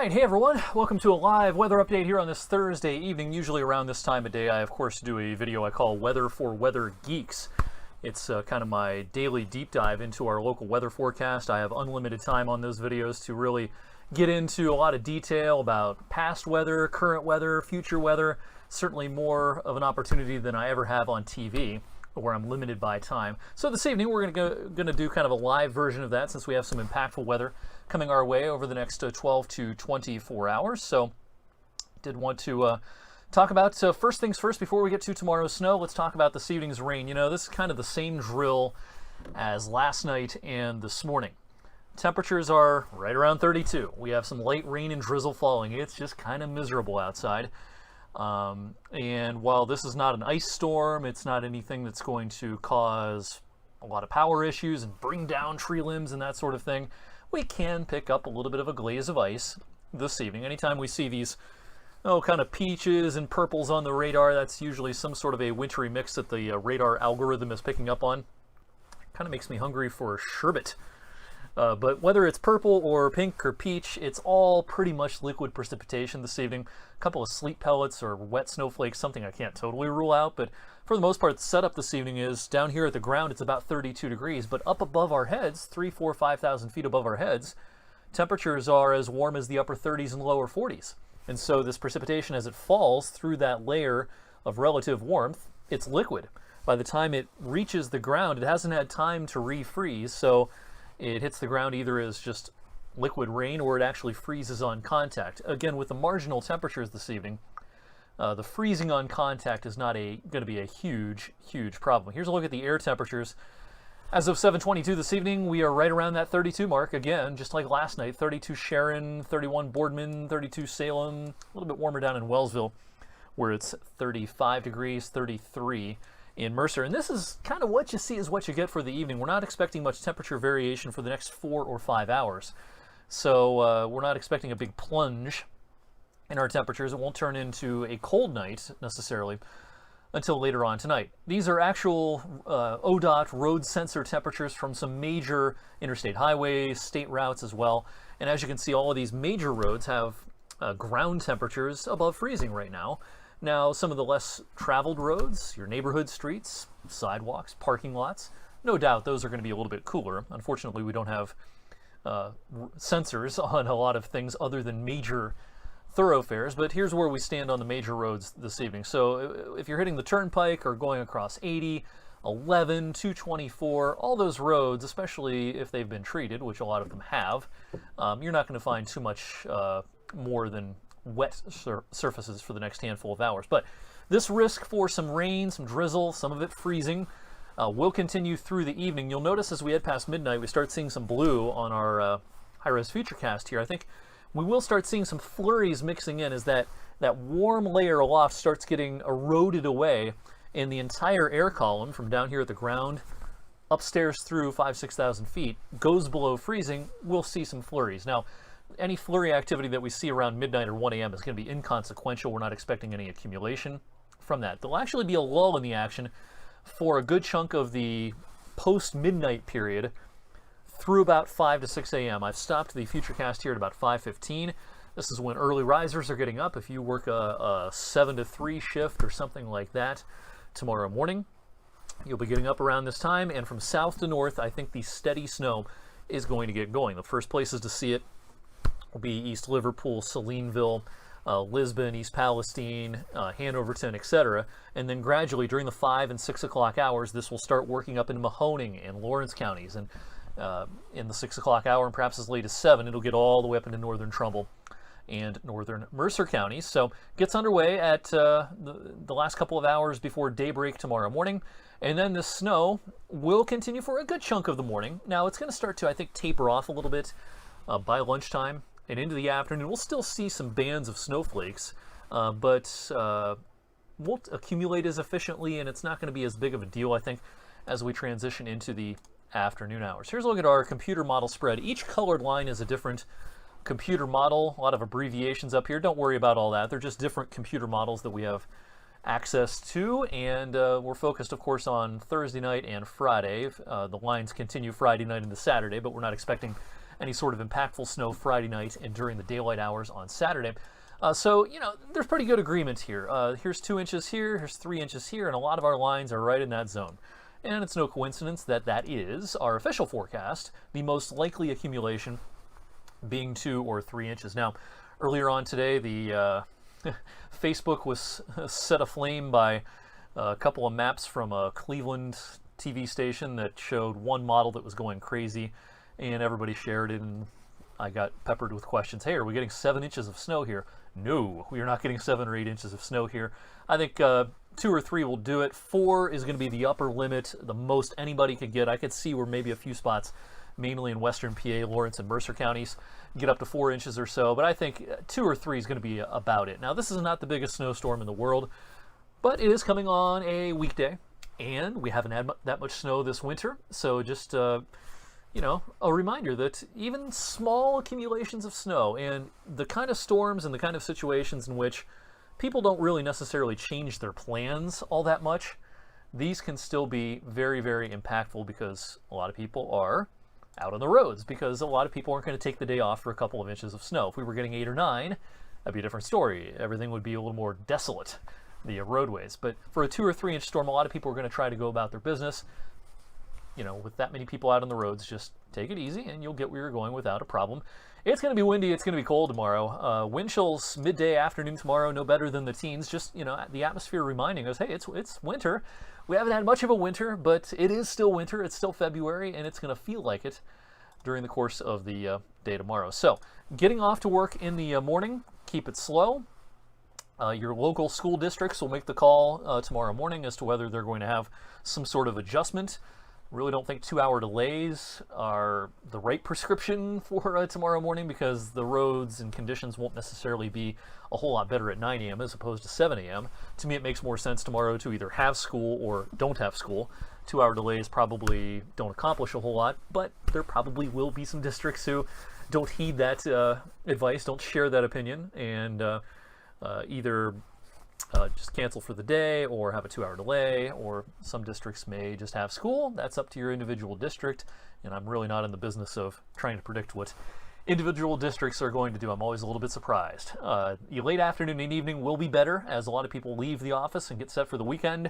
Alright, hey everyone, welcome to a live weather update here on this Thursday evening. Usually around this time of day I of course do a video I call Weather for Weather Geeks. It's kind of my daily deep dive into our local weather forecast. I have unlimited time on those videos to really get into a lot of detail about past weather, current weather, future weather. Certainly more of an opportunity than I ever have on TV, where I'm limited by time. So this evening we're going to do kind of a live version of that, since we have some impactful weather coming our way over the next 12 to 24 hours. So did want to talk about, first things first, before we get to tomorrow's snow, let's talk about this evening's rain. You know, this is kind of the same drill as last night and this morning. Temperatures are right around 32. We have some light rain and drizzle falling. It's just kind of miserable outside. And while this is not an ice storm, it's not anything that's going to cause a lot of power issues and bring down tree limbs and that sort of thing. We can pick up a little bit of a glaze of ice this evening. Anytime we see these kind of peaches and purples on the radar, that's usually some sort of a wintry mix that the radar algorithm is picking up on. Kind of makes me hungry for sherbet. But whether it's purple or pink or peach, it's all pretty much liquid precipitation this evening. A couple of sleet pellets or wet snowflakes, something I can't totally rule out, but for the most part, the setup this evening is down here at the ground, it's about 32 degrees, but up above our heads, 3, 4, 5,000 feet above our heads, temperatures are as warm as the upper 30s and lower 40s. And so this precipitation, as it falls through that layer of relative warmth, it's liquid. By the time it reaches the ground, it hasn't had time to refreeze, so it hits the ground either as just liquid rain or it actually freezes on contact. Again, with the marginal temperatures this evening, the freezing on contact is not going to be a huge problem. Here's a look at the air temperatures. As of 7:22 this evening, we are right around that 32 mark. Again, just like last night, 32 Sharon, 31 Boardman, 32 Salem, a little bit warmer down in Wellsville, where it's 35 degrees, 33 in Mercer. And this is kind of what you see is what you get for the evening. We're not expecting much temperature variation for the next 4 or 5 hours. So we're not expecting a big plunge in our temperatures. It won't turn into a cold night necessarily until later on tonight. These are actual ODOT road sensor temperatures from some major interstate highways, state routes as well. And as you can see, all of these major roads have ground temperatures above freezing right now. Now, some of the less traveled roads, your neighborhood streets, sidewalks, parking lots, no doubt those are going to be a little bit cooler. Unfortunately, we don't have sensors on a lot of things other than major thoroughfares, but here's where we stand on the major roads this evening. So if you're hitting the turnpike or going across 80, 11, 224, all those roads, especially if they've been treated, which a lot of them have, you're not going to find too much more than wet surfaces for the next handful of hours. But this risk for some rain, some drizzle, some of it freezing, will continue through the evening. You'll notice as we head past midnight, we start seeing some blue on our high-res futurecast here. I think we will start seeing some flurries mixing in as that warm layer aloft starts getting eroded away, and the entire air column from down here at the ground upstairs through 5,000-6,000 feet goes below freezing. We'll see some flurries. Now, any flurry activity that we see around midnight or 1 a.m. is going to be inconsequential. We're not expecting any accumulation from that. There'll actually be a lull in the action for a good chunk of the post-midnight period through about 5 to 6 a.m. I've stopped the futurecast here at about 5:15. This is when early risers are getting up. If you work a 7 to 3 shift or something like that tomorrow morning, you'll be getting up around this time. And from south to north, I think the steady snow is going to get going. The first places to see it will be East Liverpool, Salineville, Lisbon, East Palestine, Hanoverton, etc. And then gradually during the 5 and 6 o'clock hours, this will start working up in Mahoning and Lawrence counties. And in the 6 o'clock hour and perhaps as late as 7, it'll get all the way up into northern Trumbull and northern Mercer counties. So gets underway at the last couple of hours before daybreak tomorrow morning. And then the snow will continue for a good chunk of the morning. Now it's going to start to, I think, taper off a little bit by lunchtime and into the afternoon. We'll still see some bands of snowflakes, but won't accumulate as efficiently, and it's not going to be as big of a deal, I think, as we transition into the afternoon hours. Here's a look at our computer model spread. Each colored line is a different computer model. A lot of abbreviations up here. Don't worry about all that. They're just different computer models that we have access to, and we're focused, of course, on Thursday night and Friday. The lines continue Friday night into Saturday, but we're not expecting any sort of impactful snow Friday night and during the daylight hours on Saturday. So, there's pretty good agreement here. Here's 2 inches here, here's 3 inches here, and a lot of our lines are right in that zone. And it's no coincidence that that is our official forecast, the most likely accumulation being 2 or 3 inches. Now, earlier on today, the Facebook was set aflame by a couple of maps from a Cleveland TV station that showed one model that was going crazy, and everybody shared it, and I got peppered with questions. Hey, are we getting 7 inches of snow here? No, we are not getting 7 or 8 inches of snow here. I think 2 or 3 will do it. 4 is going to be the upper limit, the most anybody could get. I could see where maybe a few spots, mainly in western PA, Lawrence, and Mercer counties, get up to 4 inches or so, but I think 2 or 3 is going to be about it. Now, this is not the biggest snowstorm in the world, but it is coming on a weekday, and we haven't had that much snow this winter, so just a reminder that even small accumulations of snow and the kind of storms and the kind of situations in which people don't really necessarily change their plans all that much, these can still be very, very impactful because a lot of people are out on the roads, because a lot of people aren't going to take the day off for a couple of inches of snow. If we were getting 8 or 9, that'd be a different story. Everything would be a little more desolate, the roadways. But for a 2 or 3 inch storm, a lot of people are going to try to go about their business. With that many people out on the roads, just take it easy and you'll get where you're going without a problem. It's going to be windy. It's going to be cold tomorrow. Wind chills midday, afternoon tomorrow, no better than the teens. Just, the atmosphere reminding us, hey, it's winter. We haven't had much of a winter, but it is still winter. It's still February, and it's going to feel like it during the course of the day tomorrow. So getting off to work in the morning, keep it slow. Your local school districts will make the call tomorrow morning as to whether they're going to have some sort of adjustment. Really don't think 2-hour delays are the right prescription for tomorrow morning, because the roads and conditions won't necessarily be a whole lot better at 9 a.m. as opposed to 7 a.m. To me, it makes more sense tomorrow to either have school or don't have school. 2-hour delays probably don't accomplish a whole lot, but there probably will be some districts who don't heed that advice, don't share that opinion, and either just cancel for the day or have a 2-hour delay, or some districts may just have school. That's up to your individual district, and I'm really not in the business of trying to predict what individual districts are going to do. I'm always a little bit surprised. Late afternoon and evening will be better as a lot of people leave the office and get set for the weekend.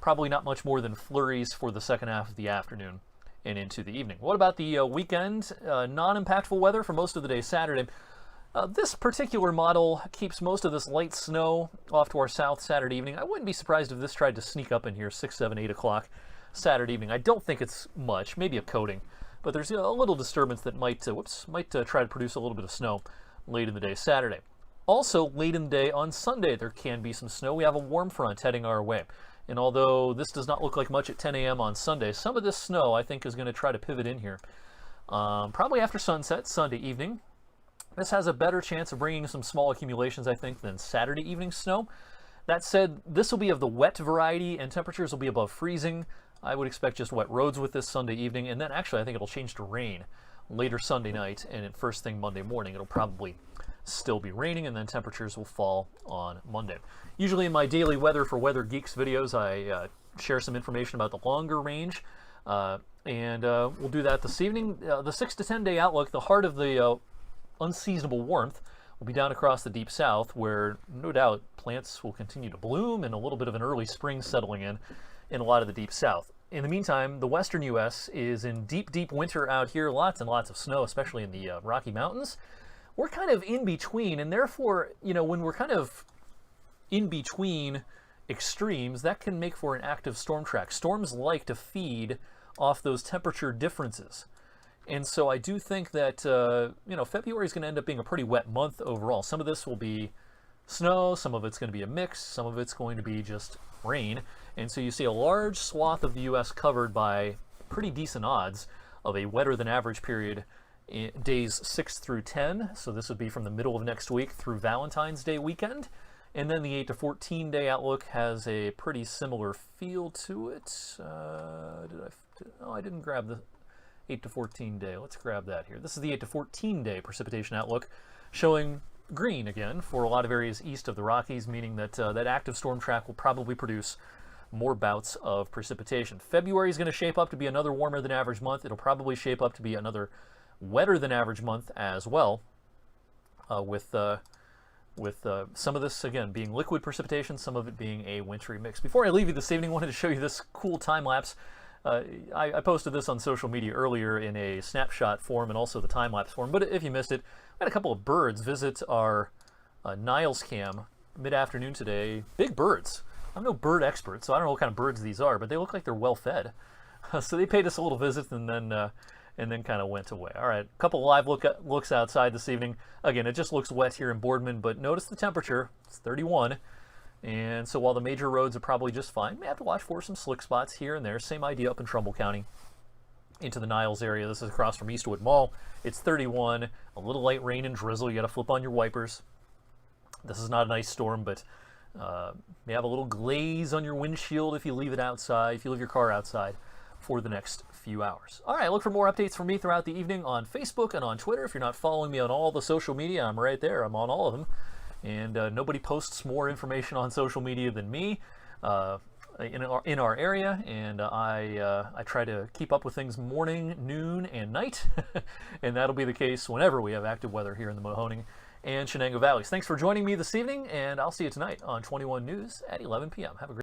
Probably not much more than flurries for the second half of the afternoon and into the evening. What about the weekend? Non-impactful weather for most of the day Saturday. This particular model keeps most of this light snow off to our south Saturday evening. I wouldn't be surprised if this tried to sneak up in here 6, 7, 8 o'clock Saturday evening. I don't think it's much, maybe a coating, but there's a little disturbance that might try to produce a little bit of snow late in the day Saturday. Also, late in the day on Sunday, there can be some snow. We have a warm front heading our way. And although this does not look like much at 10 a.m. on Sunday, some of this snow, I think, is going to try to pivot in here. Probably after sunset, Sunday evening. This has a better chance of bringing some small accumulations, I think, than Saturday evening snow. That said, this will be of the wet variety, and temperatures will be above freezing. I would expect just wet roads with this Sunday evening, and then actually I think it'll change to rain later Sunday night, and at first thing Monday morning it'll probably still be raining, and then temperatures will fall on Monday. Usually in my daily Weather for Weather Geeks videos, I share some information about the longer range, and we'll do that this evening. The 6 to 10 day outlook, the heart of the unseasonable warmth, will be down across the deep south, where no doubt plants will continue to bloom and a little bit of an early spring settling in a lot of the deep south. In the meantime, the western U.S. is in deep, deep winter out here. Lots and lots of snow, especially in the Rocky Mountains. We're kind of in between, and therefore, when we're kind of in between extremes, that can make for an active storm track. Storms like to feed off those temperature differences. And so I do think that, February is going to end up being a pretty wet month overall. Some of this will be snow, some of it's going to be a mix, some of it's going to be just rain. And so you see a large swath of the U.S. covered by pretty decent odds of a wetter than average period in days 6 through 10. So this would be from the middle of next week through Valentine's Day weekend. And then the 8 to 14 day outlook has a pretty similar feel to it. I didn't grab the 8 to 14 day. Let's grab that here. This is the 8 to 14 day precipitation outlook, showing green again for a lot of areas east of the Rockies, meaning that that active storm track will probably produce more bouts of precipitation. February is going to shape up to be another warmer than average month. It'll probably shape up to be another wetter than average month as well, with some of this, again, being liquid precipitation, some of it being a wintry mix. Before I leave you this evening, I wanted to show you this cool time lapse. I posted this on social media earlier in a snapshot form and also the time lapse form, but if you missed it, I had a couple of birds visit our Niles cam mid-afternoon today. Big birds. I'm no bird expert, so I don't know what kind of birds these are, but they look like they're well fed. So they paid us a little visit and then kind of went away. All right, a couple live looks outside this evening. Again, it just looks wet here in Boardman, but notice the temperature. It's 31. And so while the major roads are probably just fine, may have to watch for some slick spots here and there. Same idea up in Trumbull County into the Niles area. This is across from Eastwood Mall. It's 31, a little light rain and drizzle. You got to flip on your wipers. This is not an ice storm, but may have a little glaze on your windshield if you leave it outside, if you leave your car outside for the next few hours. All right, look for more updates from me throughout the evening on Facebook and on Twitter. If you're not following me on all the social media, I'm right there. I'm on all of them. And nobody posts more information on social media than me in our area, and I try to keep up with things morning, noon, and night, and that'll be the case whenever we have active weather here in the Mahoning and Shenango Valleys. Thanks for joining me this evening, and I'll see you tonight on 21 News at 11 p.m. Have a great